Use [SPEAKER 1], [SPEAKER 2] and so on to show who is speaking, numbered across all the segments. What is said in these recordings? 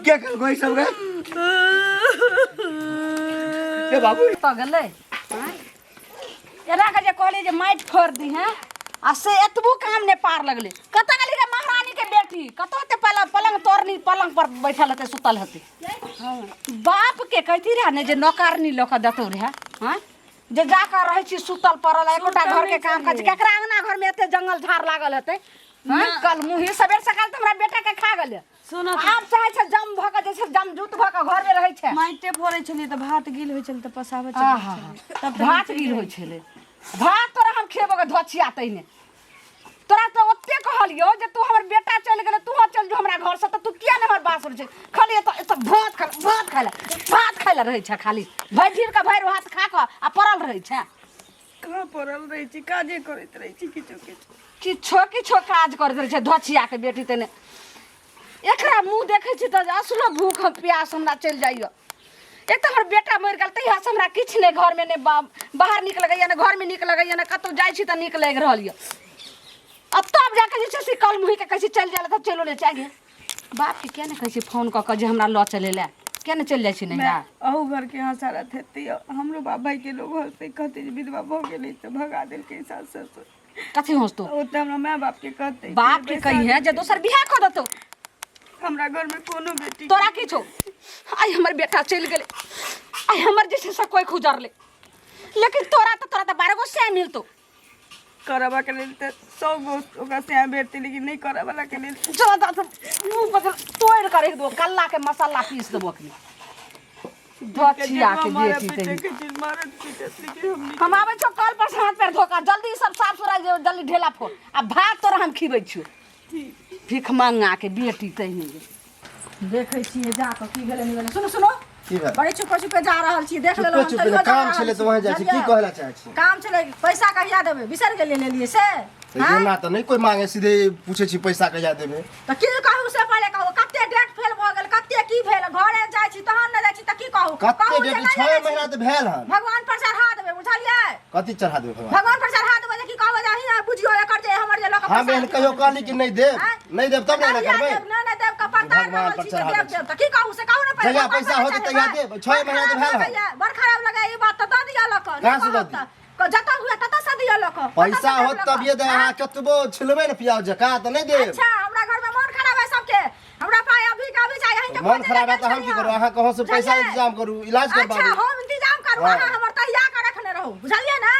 [SPEAKER 1] क्या कर कोई सब रे ए बाबू
[SPEAKER 2] तो गले एना के जे कहली जे माइट फोड़ दी हैं आ से एतबो काम ने पार लगले कत गली रे महारानी के बेटी कत ते पलंग तोरनी पलंग पर बैठल हते सुतल हते बाप के कहती रहे ने जे नौकरनी लोक दतो रहे हां जे जाकर रहे छी सुतल पड़ल एकोटा घर के काम कर केकरा अंगना घर में एते जंगल झाड़ लागल हते हां कल मुही सबेर सकाल त हमरा बेटा के खा गेले सुनो आब चाहे छ जम भ के जैसे जम जूत भ के घर में रहे छै
[SPEAKER 3] माइटे फोड़े छली त भात गिल होय छल त पसाबे छल
[SPEAKER 2] तब भात गिल होय छले भात तोरा हम खेबो के धोछिया तइने तोरा तो ओते कहलियो जे तू हमर बेटा चल गेले तू चल जो हमरा घर से त तू किया ने हमर बात सुन छै खाली एत भात खाइला रहे छै खाली भैर का भैर भात खा के आ पड़ल रहे छै
[SPEAKER 3] कहां पड़ल रहे छी काजे करैत रहे छी
[SPEAKER 2] किछो काज करैत रहे छै धोछिया के बेटी तने एकरा मुंह देखे छी त असलो भूख प्यास हमरा चल जाइयो एक तो हमर बेटा मर गेल तहिया से हमरा किछ ने घर में ने बाहर निकल गइया ने घर में निकल गइया ने कतो जाय छी त निकल रहल यो अब तब जाके जे से कल मुही के कैसे चल जाला त चलो ले चागे बाप के क्या ने कैसे फोन क के जे हमरा ल चले ले क्या ने चल जाय छी नहीं
[SPEAKER 3] अहू घर के हसारा थेती हमरो बाप भाई के लोग हंसते कहते जे विधवा भ गेलै त भगा देल के सास ससुर
[SPEAKER 2] कथि हंसतो
[SPEAKER 3] ओ त हमरा माय बाप के कहते
[SPEAKER 2] बाप के कही है जे दोसर बियाह क दतो
[SPEAKER 3] हमरा घर में कोनो बेटी
[SPEAKER 2] तोरा की छो आई हमर बेटा चल गेले आई हमर जैसे से कोई खुजरले लेकिन तोरा त 12 गो से मिलतो
[SPEAKER 3] करबा के लेल त 100 गो ओकरा से बेरती लेकिन नहीं करे वाला के लेल
[SPEAKER 2] चलो त मुंह बदल तोड़ कर एक दो कल्ला के मसाला पीस देबो की धोछिया के बेटी ते हम आबै छो कल पर हाथ पैर धोका जल्दी सब साफ सुथरा जल्दी ढेला फोड़ आ भात तोरा हम खिबै छियो भीख मांगा के बेटी तहिने देखै छियै जा के की भेलै नहीं भेलै सुनो बड़े चुप जा रहल छी देख लेलो
[SPEAKER 1] हम तो काम छले त वहां जाय छी की कहला चाहे छी
[SPEAKER 2] काम छले पैसा कहिया देबे बिसर गेल ले लिए से
[SPEAKER 1] ना त नहीं कोई मांगे सीधे पूछे छी पैसा कहिया देबे
[SPEAKER 2] त की कहू से पहले कहू कते डेट फेल भ गेल कते की भेल घरे जाय छी तहन न जाय छी त की कहू
[SPEAKER 1] कते डेट 6 महीना त भेल हन
[SPEAKER 2] भगवान पर चढ़ा देबे बुझलियै
[SPEAKER 1] कथि चढ़ा देबे
[SPEAKER 2] भगवान पर चढ़ा देबे की कहबे जाहि ना बुझियो एकर जे हमर जे लोक
[SPEAKER 1] हां बहन कहियो कहली कि नहीं देब तब ना करबै
[SPEAKER 2] ना देब का पता
[SPEAKER 1] भगवान पर चढ़ा
[SPEAKER 2] देब त की कहू से कहू ना पहले
[SPEAKER 1] जहिया पैसा होते तहिया देब 6 महीना त भेल हन
[SPEAKER 2] बड़ खराब लगे ई बात त द दिया लोक
[SPEAKER 1] कहां से द
[SPEAKER 2] जता हुआ तता से दिया लोक
[SPEAKER 1] पैसा होत तब ये दे हां कतबो छिलबे न पियाव जका त नहीं देब
[SPEAKER 2] अच्छा हमरा घर में मन खराब है सबके हमरा पाए अभी का भी चाहिए के
[SPEAKER 1] मन खराब है त हम की करू अहां कहो से पैसा इंतजाम करू इलाज करबाबू
[SPEAKER 2] अच्छा हम इंतजाम करू अहां हमर तहिया के रखने रहू बुझलिए ना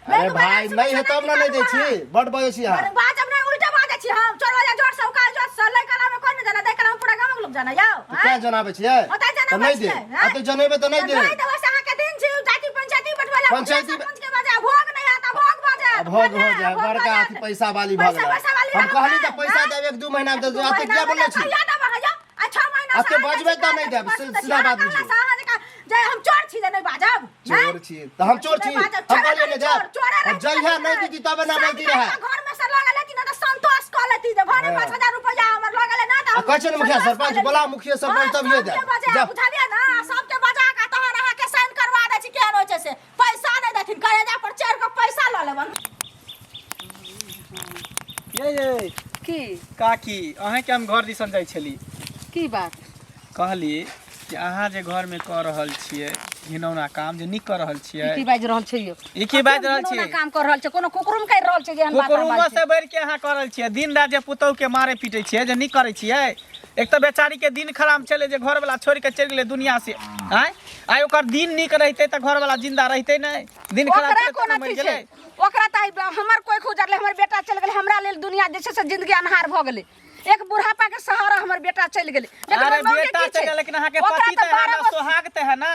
[SPEAKER 1] अरे भाई नहीं है तब ना नहीं दै छी बड़ बजे छी हां
[SPEAKER 2] बात अपने उल्टा बात छी हम चलो जा जोर से उका जोर से लइका में कोन जाना देख हम पूरा गांव के लोग जाना यौ
[SPEAKER 1] क्या जनाबे छी त नहीं दे आ त जनेबे त नहीं दे
[SPEAKER 2] नहीं देबे से अहां के दिन छी जाति पंचायती बटवाला
[SPEAKER 1] पंचायती
[SPEAKER 2] के बाजा भोग नहीं आता भोग बाजा
[SPEAKER 1] भोग हो जाए बड़का अथी पैसा वाली भग हम कहली त पैसा देब 1-2 महीना में दे आते क्या बोले छी
[SPEAKER 2] अच्छा महीना
[SPEAKER 1] आते बजबे त नहीं देब सीधा बात बुझी
[SPEAKER 2] जे हम चोर छी जे नहीं बाजब
[SPEAKER 1] चोर छी त हम चोर छी हम कहलिए ने जा जइहा नहीं दीदी तब ना बोलती रहा
[SPEAKER 2] घर में से लगा लेती ना त संतोष क लेती जे भने 5000 रुपया हमर लगा ले ना त
[SPEAKER 1] कहै छै मुखिया सरपंच बोला मुखिया सरपंच तब ये दे
[SPEAKER 2] जा बुझलिए ना सबके बजा के तहन अहाँ के साइन करवा दे छी केहन होय छै से पैसा नहीं देथिन करेजा पर चढ़ के पैसा ल लेबन
[SPEAKER 4] ये
[SPEAKER 2] की
[SPEAKER 4] काकी अहाँ के हम घर दिसन जाय छली
[SPEAKER 2] की बात
[SPEAKER 4] कहली कि अहाँ जे घर में कर रहल छियै घिनौना काम जे निक कर रहल छियै
[SPEAKER 2] की बाज रहल छै यो
[SPEAKER 4] की बाज रहल छियै
[SPEAKER 2] काम कर रहल छै कोनो कुकुरुम कर रहल छै जे हम बात
[SPEAKER 4] कुकुरुम से बढ़ के अहाँ कर रहल छियै दिन रात जे पुतौ के मारे पीटे छियै जे निक करे छियै एक तो बेचारी के दिन खराब चले जे घर वाला छोड़ के चल गेले दुनिया से आय ओकर दिन निक रहते त घर वाला जिंदा रहते नहीं दिन खराब चले त मर गेले
[SPEAKER 2] ओकरा त हमर कोई खुजरले हमर बेटा चल गेले हमरा लेल दुनिया जैसे से जिंदगी अनहार भ गेले एक बुढ़ापा के सहारा हमर बेटा चल गेले
[SPEAKER 4] अरे बेटा चल गेले लेकिन अहाँ के पति त है ना सोहाग त है ना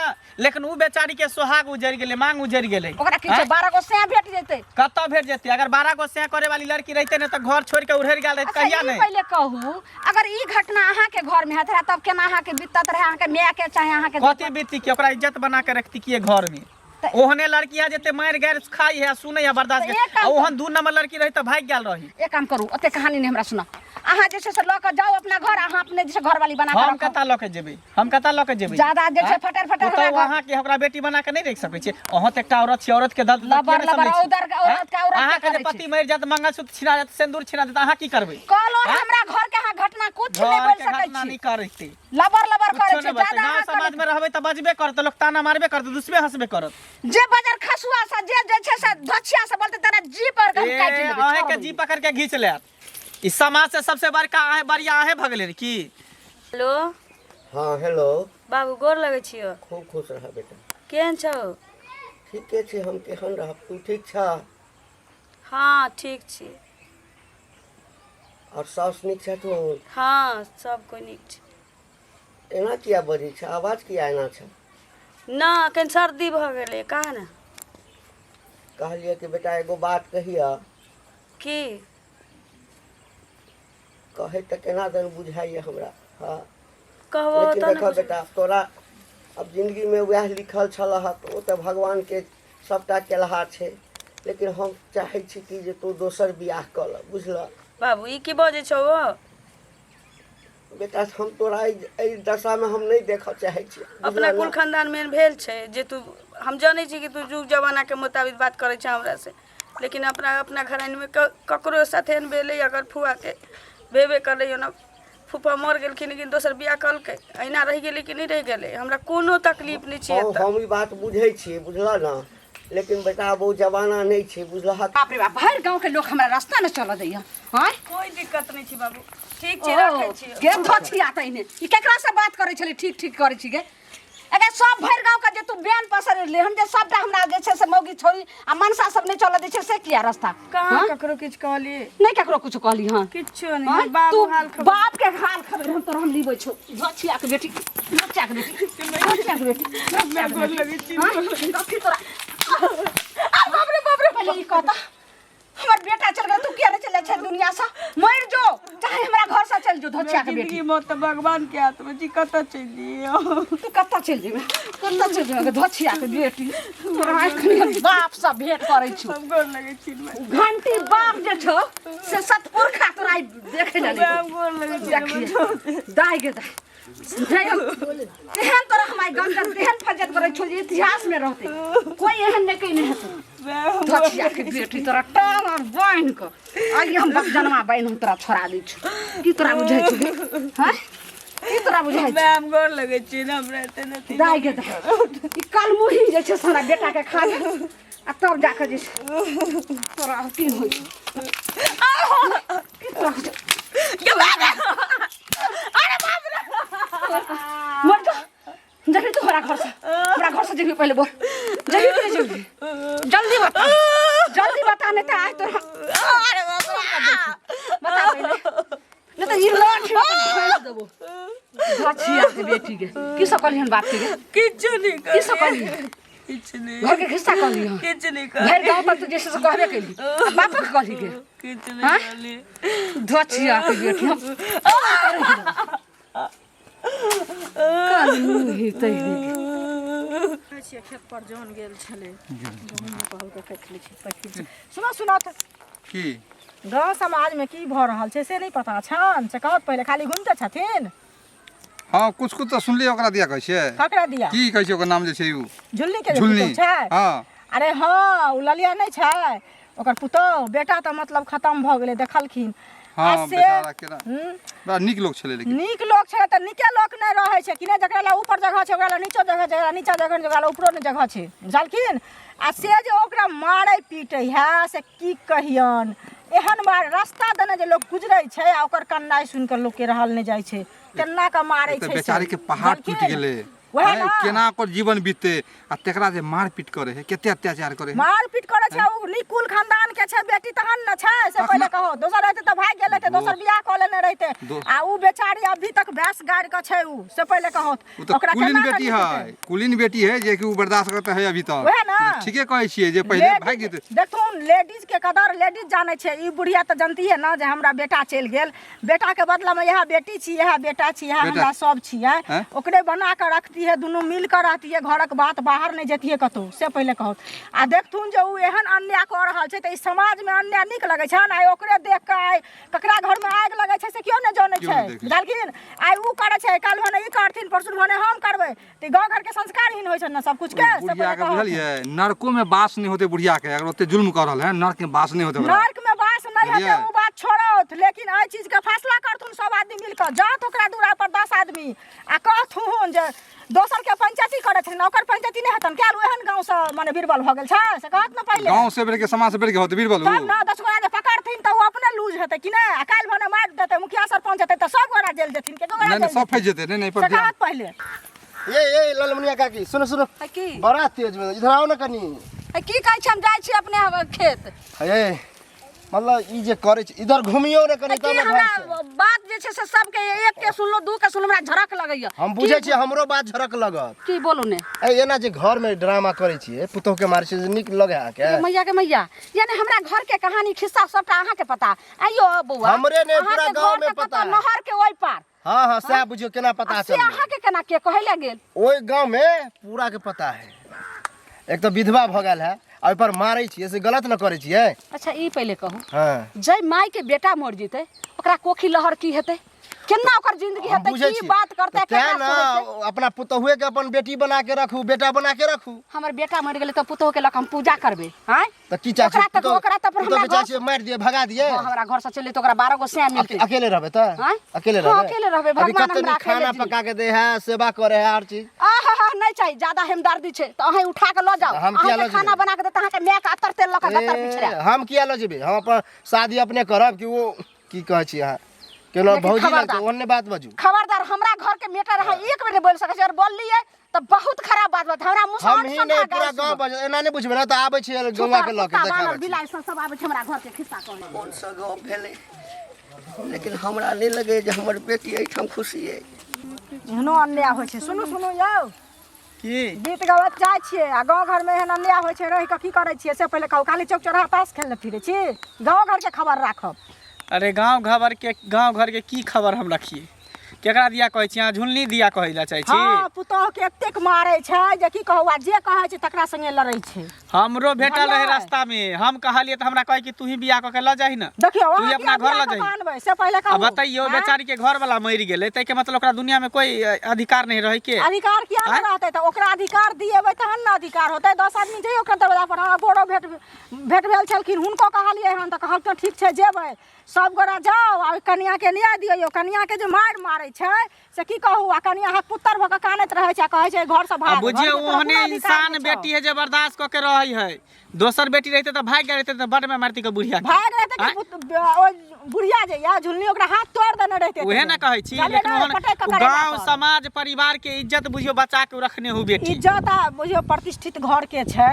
[SPEAKER 4] लेकिन उ बेचारी के सोहाग उजड़ गेले मांग उजड़ गेले
[SPEAKER 2] ओकरा की छै 12 गो से भेट जेते
[SPEAKER 4] कत्ता भेट जेते अगर 12 गो से करे वाली लड़की रहते न त घर छोड़ के उड़हर गेल रहत कहिया नहीं
[SPEAKER 2] पहले कहू अगर ई घटना अहाँ के घर में हत तब केना अहाँ के बितत रहे अहाँ के माय के चाहे अहाँ के
[SPEAKER 4] कथि बीती के ओकरा इज्जत बना के रखती के घर में ओहने लड़की है जते मार गैर खाई है सुनै है बर्दाश्त के ओहन 2 नंबर लड़की रही त भाग गेल रही
[SPEAKER 2] एक काम करू ओते कहानी नहीं हमरा सुना अहाँ जैसे से ल के जाओ अपना घर अहाँ अपने जैसे घर वाली बना के
[SPEAKER 4] हम कता ल के जेबै हम कता ल के जेबै
[SPEAKER 2] ज्यादा जैसे फटर फटर
[SPEAKER 4] तो वहां के ओकरा बेटी बना के नहीं रख सकै छी अहाँ त एकटा औरत छी औरत के दर्द
[SPEAKER 2] लबर लबर उधर के औरत के औरत
[SPEAKER 4] अहाँ के पति मर जात मंगलसूत्र छिना जात सिंदूर छिना जात अहाँ की करबै
[SPEAKER 2] कहलो हमरा घर के अहाँ घटना कुछ कुछ नहीं बोल सकै
[SPEAKER 4] घटना नहीं करते
[SPEAKER 2] लबर लबर करे
[SPEAKER 4] कुछ
[SPEAKER 2] छै
[SPEAKER 4] नहीं बचते
[SPEAKER 2] ज्यादा
[SPEAKER 4] गांव समाज में रहबे त बजबे करत लोग ताना मारबे करत दुसबे हंसबे करत
[SPEAKER 2] जे बाजार खसुआ सा जे छै से धछिया से बोलते तेरा जी पर हम काट लेबे
[SPEAKER 4] आहे के जी पकड़ के घींच ले इस समाज से सबसे बड़का आहे बढ़िया आहे भगले रे की।
[SPEAKER 5] हेलो
[SPEAKER 1] हाँ हेलो
[SPEAKER 5] बाबू गोर लगै छियो।
[SPEAKER 1] खूब खुश रह बेटा।
[SPEAKER 5] केहन छौ?
[SPEAKER 1] ठीके छै हम केहन रहब तू ठीक छ?
[SPEAKER 5] हाँ ठीक छी।
[SPEAKER 1] और साउस नीक छथुन?
[SPEAKER 5] हाँ सब कोई नीक छै।
[SPEAKER 1] एना किया बजै छ आवाज किया एना छ?
[SPEAKER 5] ना एखन सर्दी भऽ गेलै कहा ने
[SPEAKER 1] कहलिए कि बेटा एगो बात कहिया
[SPEAKER 5] की
[SPEAKER 1] कहे त केना दन बुझाइए हमरा। हाँ
[SPEAKER 5] कहबो
[SPEAKER 1] लेकिन
[SPEAKER 5] त
[SPEAKER 1] देखो बेटा तोरा अब जिंदगी में वह लिखल छलह तो त भगवान के सबटा केलहा छै लेकिन हम चाहे छी कि जे तू दोसर बियाह कर ल बुझल।
[SPEAKER 5] बाबू ई की बजै छौ वो?
[SPEAKER 1] बेटा हम तोरा एहि दशा में हम नहीं देख चाहे छी।
[SPEAKER 5] अपना कुल खानदान में भेल छै जे तू हम जानै छी कि तू जुग जमाना के मुताबिक बात करै छै हमरा से लेकिन अपना घरानी में ककरो साथे न भेलै अगर फुआ के भेबे करलै ना फूफा मर गेलखिन लेकिन दोसर बियाह कलकै अहिना रह गेलै कि नहीं रह गेलै हमरा कोनो तकलीफ नहीं छै।
[SPEAKER 1] हम ई बात बुझै छी बुझल ना लेकिन बेटा वो जमाना नहीं छै बुझल।
[SPEAKER 2] बाप रे बाप भर गांव के लोग हमरा रास्ता न चल दैया। हां
[SPEAKER 5] कोई दिक्कत नहीं छै बाबू ठीक छै राखै छी।
[SPEAKER 2] के धछिया तइने ई केकरा से बात करे छले ठीक ठीक करे छी गे अगर सब भर गांव का जे तू बयान पसर ले हम जे सबटा हमरा जे छै से मौगी छोरी आ मनसा सब नहीं चल दै छै से किया रास्ता
[SPEAKER 3] कहाँ ककरो किछ कहली
[SPEAKER 2] नहीं केकरो कुछ कहली। हां
[SPEAKER 3] किछो नहीं बाबू हाल खबर
[SPEAKER 2] बाप के हाल खबर हम तोरा हम लीबै छौ धछिया के बेटी बच्चा के बेटी बच्चा के बेटी मैं गोल लगी छी रखी तोरा आ बाप रे पहले ई कहता हमर बेटा चल गया तू किया नहीं चले छै दुनिया से मर जो चाहे हमरा घर से चल जो धछिया के बेटी
[SPEAKER 3] जिंदगी मौत त भगवान के हाथ में जी कत चलिए
[SPEAKER 2] तू कत्ता चल जेबे कत्ता चल जेबे धछिया के बेटी तोरा अखनी बाप से भेंट करै छु
[SPEAKER 3] सब गोर लगे छी
[SPEAKER 2] घंटी बाप जे छौ से सतपुरखा तोरा देखे ले
[SPEAKER 3] सब गोर लगे छी
[SPEAKER 2] दाई गे दाई तेहन तोरा हमारे गंजन तेहन फजत करे छौ जे इतिहास में रहते कोई एहन नहीं कहीं नहीं है धछिया के बेटी तोरा टांग और बांध के आई हम बक जन्मा बाइन हम तोरा छोड़ा दै छु की तोरा बुझाइ छौ हैं की तोरा बुझाइ छौ
[SPEAKER 3] मैम गोर लगे छी ना हमरा एते नहीं
[SPEAKER 2] दाई गे दाई ई काल मुही जे छै सारा बेटा के खा ले आ तब जाके जे तोरा की होई की तोरा के बाप अरे बाप रे मर जा जल्दी तू हमारा घर से जल्दी पहले बोल जल्दी बता नहीं तो आज तो अरे बता पहले नहीं तो ये लाठी भेज देबो धछिया के बेटी के की सकली हन बात के
[SPEAKER 3] किछु नहीं
[SPEAKER 2] की सकली
[SPEAKER 3] किछु नहीं
[SPEAKER 2] घर के खिस्सा कहली हन
[SPEAKER 3] किछु नहीं
[SPEAKER 2] घर गांव तक तो जैसे से कहबे कैली बाप के कहली के
[SPEAKER 3] किछु नहीं कहली
[SPEAKER 2] धछिया के बेटी कालू ही तई खेत पर जौन गेल छले कहल के खेत छी सुनो त
[SPEAKER 6] की
[SPEAKER 2] गांव समाज में की भ रहल छै से नहीं पता छन से कहत पहले खाली घूमते छथिन।
[SPEAKER 6] हाँ कुछ तो सुनलिए ओकरा दिया कहै छै
[SPEAKER 2] ककरा दिया
[SPEAKER 6] की कहै छै ओकर नाम जे छै उ
[SPEAKER 2] झुल्ली के
[SPEAKER 6] झुल्ली
[SPEAKER 2] छै।
[SPEAKER 6] हां
[SPEAKER 2] अरे हां उ ललिया नहीं छै ओकर पुतो बेटा तो मतलब खत्म भ गेलै देखलखिन।
[SPEAKER 6] हां बेचारा केना बड़ा नीक लोग छले लेकिन
[SPEAKER 2] नीक लोग छै त नीके लोग नहीं रहे छै कि ने जकरा ला ऊपर जगह छै ओकरा ला नीचो जगह जकरा नीचा जगह जकरा ला ऊपरो ने जगह छै बुझलखिन। आ से जे ओकरा मारै पीटै है से की कहियन एहन बार रास्ता देने जे लोग गुजरै छै आ ओकर कन्नाई सुन के लोग के रहल नहीं जाय छै केना के मारै छै
[SPEAKER 6] बेचारी के पहाड़ टूट गेले केना ओकर जीवन बीते आ तेकरा जे मार पीट करे है केते अत्याचार करे
[SPEAKER 2] मार पीट करे छै उ निकुल खानदान के छै बेटी तहन न छै से पहले कहो दोसर रहते त भाग गेले त दोसर बियाह क लेने रहते आ उ बेचारी अभी तक भैंस गाड़ के छै उ से पहले कहो
[SPEAKER 6] ओकरा कुलीन बेटी है कुलीन बेटी है जे कि उ बर्दाश्त करते है अभी तक ठीके कहै छियै जे पहले भाग जेते देखथुन
[SPEAKER 2] लेडीज के कदर लेडीज जाने छै ई बुढ़िया त जानती है ना जे हमरा बेटा चल गेल बेटा के बदला में यह बेटी छी यह बेटा छी यह हमरा सब छी ओकरे बना के रखती
[SPEAKER 3] रहती है दोनों मिल कर रहती है घरक बात बाहर नहीं जेती है कतौ से पहले कहत आ देखथुन जे उ एहन अन्याय कर रहल छै त ई समाज में अन्याय नीक लगे छै ना ओकरे देख के आइ ककरा घर में आग लगे छै से क्यों नहीं जाने छै बुझलखिन आइ उ करे छै काल भने ई करथिन परसुर भने हम करबै त गांव घर के संस्कारहीन होय छै ना सब कुछ के से
[SPEAKER 6] बुढ़िया के बुझलिए नरको में बास नहीं होते बुढ़िया के अगर ओते जुल्म कर रहल है नरक में बास नहीं होते
[SPEAKER 3] नरक में बास नहीं होते उ बात छोड़त लेकिन आई चीज के फैसला करथुन सब आदमी मिलकर जात ओकरा दूरा पर 10 आदमी आ कहथुन जे दोसर के पंचायती करे छै ना ओकर पंचायती नहीं हतन क्या एहन गांव से माने बीरबल भ गेल छै से कहत ना पहले
[SPEAKER 6] गांव से बेर के समाज से बेर के होते बीरबल
[SPEAKER 3] तब ना 10 गोरा जे पकड़थिन त उ अपने लूज हेतै कि नहीं आ काल भने मार देतै मुखिया सरपंच हेतै त सब गोरा जेल जेथिन के गोरा
[SPEAKER 6] नहीं सब फंस जेते नहीं पर
[SPEAKER 3] कहत पहले
[SPEAKER 7] ये लालमुनिया काकी सुनो सुनो
[SPEAKER 2] की
[SPEAKER 7] बड़ा तेज में इधर आओ ना कनी
[SPEAKER 2] की कहै छी हम जाइ छी अपने खेत
[SPEAKER 7] हे मतलब ई जे करे छै इधर घुमियो ना कनी
[SPEAKER 2] की हमरा बात जे छै से सबके एक के सुनलो दू के सुनलो हमरा झरक लगैया
[SPEAKER 7] हम बुझे छी हमरो बात झरक लगत
[SPEAKER 2] की बोलू ने
[SPEAKER 7] ए एना जे घर में ड्रामा करे छिए पुतोह के मारे छै नीक लगे आ के
[SPEAKER 2] मैया के मैया यानी हमरा घर के कहानी खिस्सा सबटा अहाँ के पता आइयो बौआ
[SPEAKER 7] हमरे ने पूरा गांव में पता
[SPEAKER 2] नहर के ओइ पार
[SPEAKER 7] हां हां से बुझियो केना पता
[SPEAKER 2] से अहाँ के केना के कहैला गेल
[SPEAKER 7] ओइ गांव में पूरा के पता है एक तो विधवा भ गेल है ओइ पर मारै छिए से गलत न करे छिए
[SPEAKER 2] अच्छा ई पहले कहू
[SPEAKER 7] हां
[SPEAKER 2] जय माई के बेटा मर जेतै ओकरा कोखी लहर की हेतै केना ओकर जिंदगी हेतै की बात करतै
[SPEAKER 7] केना ना अपना पुतहुए के अपन बेटी बना के रखू बेटा बना के रखू
[SPEAKER 2] हमर बेटा मर गेलै त पुतोह के लक हम पूजा करबै हैं
[SPEAKER 7] त की चाची
[SPEAKER 2] ओकरा त पर हमरा
[SPEAKER 7] चाची मार दिए भगा दिए
[SPEAKER 2] हमरा घर से चले त ओकरा 12 गो सैया मिलतै
[SPEAKER 7] अकेले रहबे त अकेले रहबे
[SPEAKER 2] अकेले रहबे भगवान हमरा
[SPEAKER 7] खाना पका के दे है सेवा करे है हर चीज
[SPEAKER 2] आहा नहीं चाहिए ज्यादा हमदर्दी छै त अहाँ उठा के ल जाओ
[SPEAKER 7] हम किया ल
[SPEAKER 2] खाना बना के देत अहाँ के मैं के अतर तेल लक गतर पिछरा
[SPEAKER 7] हम किया ल जेबे हम अपन शादी अपने करब कि वो की कहै छी अहाँ केनो भौजी लगते ओन्ने बात बाजू
[SPEAKER 2] खबरदार हमरा घर के मेटर है एक मिनट बोल सकै छै और बोल लिए त बहुत खराब बात बात हमरा मुंह
[SPEAKER 7] हम ही ने पूरा गांव बज एना नहीं बुझबे ना त आबै छी गंगा के ल के देखाबै
[SPEAKER 2] बिलाइ सब आबै छै हमरा घर के खिस्सा कहै
[SPEAKER 1] कोन सा गाँव भेलै लेकिन हमरा नहीं लगे जे हमर बेटी एहिठाम खुशी है
[SPEAKER 3] एहनो अन्याय होइ छै सुनू सुनू यौ
[SPEAKER 4] की
[SPEAKER 3] गीत गावत जाइ छियै आ गाँव घर में एहन अन्याय होइ छै रहि के की करै छियै से पहिले कहू काली चौक चौराहा ताश खेलने फिरै छी गाँव घर के खबर राखब
[SPEAKER 4] अरे गांव घर के की खबर हम रखिए केकरा दिया कहै छी अहाँ झुलनी दिया कहैला चाहै छी
[SPEAKER 3] हां पुतोह के एतेक मारै छै जे की कहू आ जे कहै छै तकरा संगे लड़ै छै
[SPEAKER 4] हमरो भेटल रहे रास्ता में हम कहलिए त हमरा कहै कि तू ही बियाह क के ल जाही ना
[SPEAKER 3] देखियो
[SPEAKER 4] तू ही अपना घर ल जाही
[SPEAKER 3] से पहिले कहू
[SPEAKER 4] अब बताइयो बेचारी के घर वाला मर गेलै तै के मतलब ओकरा दुनिया में कोई अधिकार नहीं रहे के
[SPEAKER 3] अधिकार किया न रहतै त ओकरा अधिकार दिएबै तहन न अधिकार होतै 10 आदमी जे ओकर दरवाजा पर हमरा बोरो भेट भेल छलखिन हुनको कहलिए हन त कहल त ठीक छै जेबै सब गोरा जाओ आ कन्या के न्याय दियौ कन्या के जे मारै छै से की कहू आ कन्या हाथ पुत्तर भ के कानैत रहै छै कहै छै घर से भाग
[SPEAKER 4] बुझिए ओहने इंसान बेटी है जे बर्दाश्त क के रहै है दोसर बेटी रहते त भाग गए रहते त बड में मारती के बुढ़िया
[SPEAKER 3] भाग रहते कि ओ बुढ़िया जे या झुलनी ओकरा हाथ तोड़ देने रहते
[SPEAKER 4] ओहे ना कहै छी लेकिन ओहन गांव समाज परिवार के इज्जत बुझियो बचा के रखने हो बेटी
[SPEAKER 3] इज्जत आ बुझियो प्रतिष्ठित घर के छै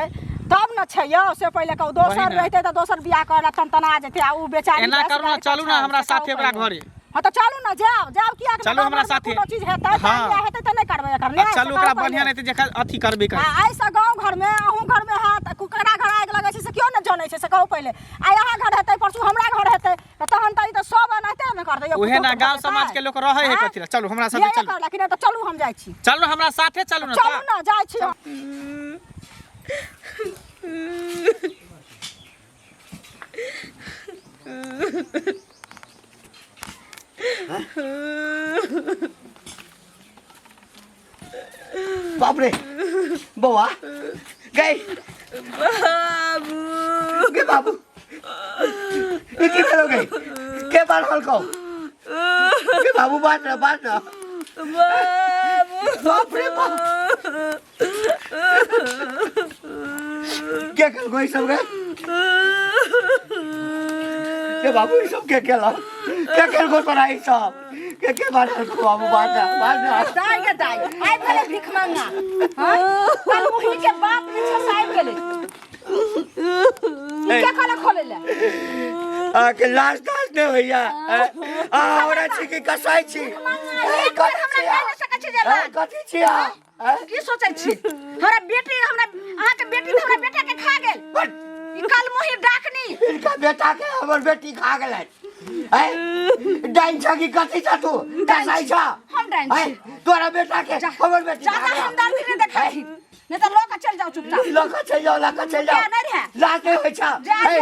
[SPEAKER 3] तब न छै यौ से पहिले कहू दोसर रहते त दोसर बियाह करला तना जेते आ उ बेचारी
[SPEAKER 4] एना करू ना चलू ना हमरा साथे ओकरा घरे
[SPEAKER 3] हां त चलू ना जाओ किया के
[SPEAKER 4] चलू हमरा साथे
[SPEAKER 3] कोनो चीज हेतै हेतै त नहीं करबै एकर नहीं
[SPEAKER 4] चलू ओकरा बढ़िया नहीं जे अथी करबे कर
[SPEAKER 3] आई से गांव घर में अहू घर में हाथ कुकड़ा घर आग लगे छै से क्यों न जानै छै से कहू पहिले आ यहाँ घर हेतै परसू हमरा घर हेतै तहन त ई त सब अनहते न कर दै
[SPEAKER 4] ओहे ना गांव समाज के लोग रहै है कथि चलू हमरा साथे चलू
[SPEAKER 3] लेकिन त चलू हम जाइ छी
[SPEAKER 4] चलू हमरा साथे चलू ना
[SPEAKER 3] चलू ना जाइ छी
[SPEAKER 1] बाप रे बौआ गई
[SPEAKER 5] बाबू
[SPEAKER 1] के बाबू ये की करोगे के बार हल को के बाबू बात ना
[SPEAKER 5] बाबू
[SPEAKER 1] बाप रे बाप क्या कर कोई सब गए के बाबू ये सब क्या केला क्या कर को कराई सब के बार हल को बाबू बात ना
[SPEAKER 2] दाई के दाई आई भले भीख मांगा हां कल मुही के बाप ने छसाइब गेले ई क्या खाना खोलेला
[SPEAKER 1] आ के लास्ट दास ने भैया आ हमरा छी के कसाई छी
[SPEAKER 2] हमरा जाने सकै छी जला
[SPEAKER 1] कथि छी आ
[SPEAKER 2] की सोचै छी हमरा बेटी हमरा अहाँ के बेटी हमरा बेटा के खा गेल ई कल मुही डाकनी
[SPEAKER 1] इनका बेटा के हमर बेटी खा गेलै डाइन छ कि कथी छ तू कैसा छ
[SPEAKER 2] हम डाइन छी।
[SPEAKER 1] तोरा बेटा के हमर बेटी
[SPEAKER 2] ज्यादा हमदर्दी नहीं देखाई नहीं तो लोग चल जाओ चुपचाप।
[SPEAKER 1] लका चल जाओ
[SPEAKER 2] क्या नहीं रहे?
[SPEAKER 1] लाते होय छ
[SPEAKER 2] जा,
[SPEAKER 1] हे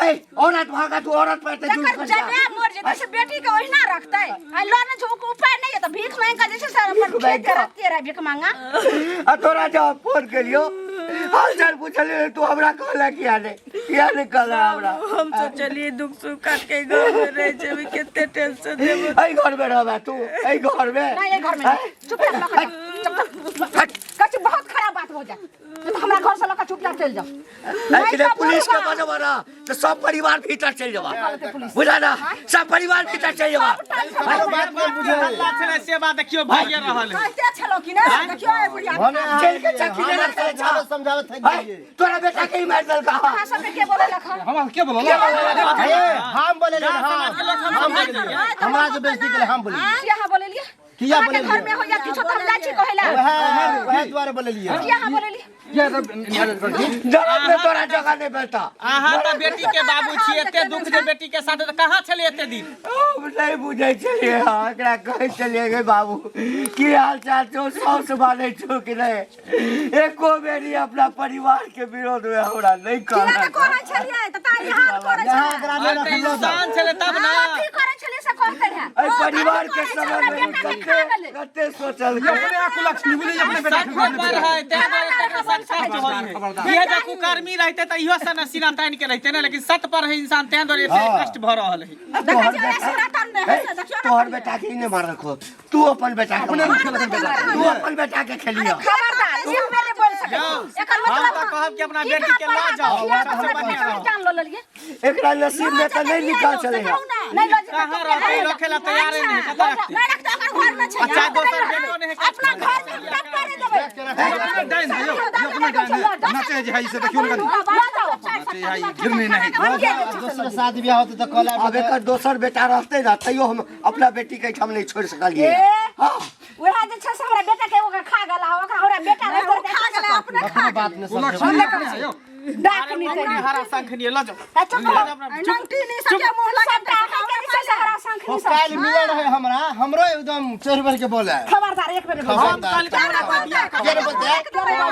[SPEAKER 1] हे औरत भागा तू औरत पर ते दूर
[SPEAKER 2] जकर
[SPEAKER 1] कर जा
[SPEAKER 2] जने मोर जेते से बेटी के ओहिना रखते आ लोन झोक उपाय नहीं है तो भीख मांग का जैसे सर अपन खेत के रखते रह भीख मांगा।
[SPEAKER 1] आ तोरा जब फोन करियो हाल चाल पूछले तू हमरा कहला किया नहीं कहला हमरा
[SPEAKER 5] हम तो चलिए दुख सुख काट के घर में रहे छे भी कितने टेंशन देबो।
[SPEAKER 1] ए घर में रहबा तू ए घर में
[SPEAKER 2] नहीं ये घर में चुपचाप लगा कच बहुत खराब बात हो जाए तो हमरा घर से लगा चुपचाप चल जाओ।
[SPEAKER 1] लेकिन पुलिस के बजबा ना तो सब परिवार भीतर चल जाबा बुझा ना सब परिवार भीतर चल जाबा
[SPEAKER 4] हल्ला छले से बात देखियो भाइये रहल है।
[SPEAKER 3] कहते छलो कि ना देखियो ए बुढ़िया
[SPEAKER 1] जेल के चक्की ले रखे छ
[SPEAKER 7] समझावत है
[SPEAKER 1] तोरा बेटा के ही मार दल का
[SPEAKER 2] कहां सब के बोले लखा
[SPEAKER 6] हम के बोलल
[SPEAKER 7] हम बोले हम बोले हमरा से बेइज्जती के हम बोले
[SPEAKER 2] यहाँ बोले लिए
[SPEAKER 7] किया
[SPEAKER 2] आके
[SPEAKER 7] बोले
[SPEAKER 2] घर में हो या किछो तो हम जाई छी कहेला
[SPEAKER 7] वह द्वारा बोले लिए
[SPEAKER 2] यहाँ बोले लिए
[SPEAKER 1] जरूरत में तोरा जगह नहीं बेटा
[SPEAKER 4] अहाँ त बेटी के बाबू छी एते दुख जे बेटी के साथ त कहां छले एते दिन।
[SPEAKER 1] हम नहीं बुझे चलिए एकरा कहे चलिए गे बाबू की हाल चाल छो सौस माने छो कि नहीं एको बेरी अपना परिवार के विरोध में हमरा नहीं कहला
[SPEAKER 3] किया कहै छलिए त तारी हाथ करे
[SPEAKER 4] अरे इंसान छले तब ना
[SPEAKER 2] की करे छले से कहते हैं
[SPEAKER 1] ए परिवार के समय में कते सोचल
[SPEAKER 6] लक्ष्मी बोले अपने बेटा
[SPEAKER 4] सच पर है ते तकरा साथ सच होई है। ये जे कुकर्मी रहते त इहो से न सीना तान के रहते ना लेकिन सत पर है इंसान तें दरे एते कष्ट भ रहल है।
[SPEAKER 1] तोहर बेटा के नहीं मार रखो तू अपन बेटा तू अपन बेटा के खेलियो
[SPEAKER 2] खबरदार ये मेरे बोल सके एकर
[SPEAKER 4] हम
[SPEAKER 2] मतलब
[SPEAKER 4] त कहब कि अपना बेटी के ला जाओ सबसे बढ़िया रहो।
[SPEAKER 2] जान लो लिए
[SPEAKER 1] एकरा नसीब में तो नहीं निकाल चलेगा
[SPEAKER 2] नहीं लो
[SPEAKER 4] कहां रहते रखेला तैयार नहीं कत रखते
[SPEAKER 2] मैं रखता अगर घर में छै
[SPEAKER 4] अच्छा दोसर बेटो ने
[SPEAKER 2] अपना घर में तक करे देबै
[SPEAKER 6] डाइन है अपने डाइन नाचे जे है से देखियो ना नाचे है गिरने नहीं
[SPEAKER 7] दूसरा शादी ब्याह होते तो कला
[SPEAKER 1] अब एक दोसर बेटा रहते ना तैयो हम अपना बेटी के हम नहीं छोड़ सकलिए हां
[SPEAKER 2] ओहा जे छै से हमरा बेटा के ओकरा खा गेला ओकरा हमरा बेटा रह कर खा गेला अपने खा
[SPEAKER 7] बात में सब
[SPEAKER 6] लक्ष्मी आयो
[SPEAKER 2] डाक नहीं
[SPEAKER 4] अपने हरा शंख नहीं ला जाओ।
[SPEAKER 3] नंटी नहीं सके मुंह लगा
[SPEAKER 2] के हरा शंख
[SPEAKER 7] वो काल मिले रहे हमरा हमरो एकदम चोर भर के बोले
[SPEAKER 2] खबरदार एक बेर
[SPEAKER 4] हम कल के हमरा को दिया
[SPEAKER 7] के बोलते
[SPEAKER 2] लो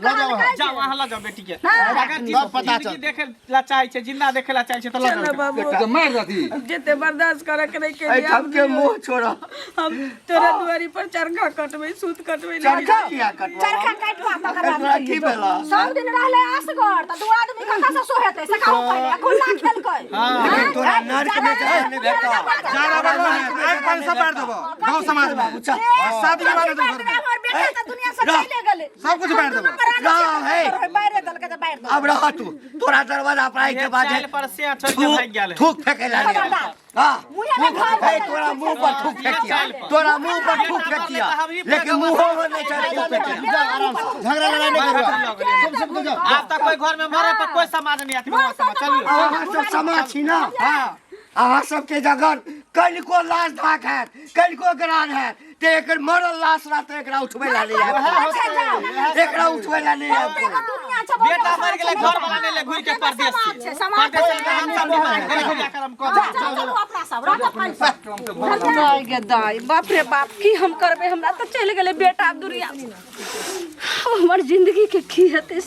[SPEAKER 2] जाओ नहीं
[SPEAKER 4] जाओ वहां ला जाओ बेटी के अगर
[SPEAKER 7] सब पता चल
[SPEAKER 4] देखे ला चाहे छे जिंदा देखे ला चाहे छे तो ला
[SPEAKER 5] चलो
[SPEAKER 4] जाओ।
[SPEAKER 5] बाबू
[SPEAKER 6] तो मार जाती
[SPEAKER 5] जेते बर्दाश्त करे के नहीं के
[SPEAKER 1] ए
[SPEAKER 5] लिए
[SPEAKER 1] हम के मुंह छोड़ा
[SPEAKER 5] हम तोरा दुआरी पर चरखा कटबै सूत कटबै
[SPEAKER 1] चरखा किया कटवा
[SPEAKER 2] चरखा काटवा तकर
[SPEAKER 1] एकरा की बेला
[SPEAKER 2] सब दिन रहले असगर त दू आदमी कका से सोहेते से खाओ पहले खुला खेल के
[SPEAKER 1] लेकिन तोरा नर्क में जाए नहीं बेटा
[SPEAKER 6] जाना बाबा है एक पाल सब मार देबो गांव समाज में शादी के बाद घर में
[SPEAKER 2] हमर बेटा त दुनिया से चले गेले
[SPEAKER 6] सब कुछ मार देबो
[SPEAKER 1] राम है
[SPEAKER 2] बाहर दल के त बाहर दो
[SPEAKER 1] अब रह तू तोरा दरवाजा पर आई के बाद
[SPEAKER 4] चाल पर से छोड़ के भाग गेल है।
[SPEAKER 1] थूक फेंके ला हां तोरा मुंह पर थूक फेंकिया तोरा मुंह पर थूक फेंकिया लेकिन मुंह में नहीं चढ़ फेंकिया
[SPEAKER 7] आराम से झगड़ा लड़ाई नहीं करो सब जाओ
[SPEAKER 4] आज तक कोई घर में मरे पर कोई समाज नहीं आती बाबा समाज चलिए
[SPEAKER 1] अहाँ सब समाज छी ना अहाँ सबके जगह कनिको लाश धाक है कनिको ग्रान है ते एकर मरल लाश रहते एकरा उठबै ला नहीं आबै एकरा उठबै ला नहीं आबै
[SPEAKER 2] दुनिया छ
[SPEAKER 4] बेटा मर गेले घर वाला ने ले घुर के परदेश से परदेश में हम सब घर करम को
[SPEAKER 2] चलो अपना सब रात पैसा गे दाई बाप रे बाप की हम करबे हमरा त चल गेले बेटा दुनिया हमर जिंदगी के की हेते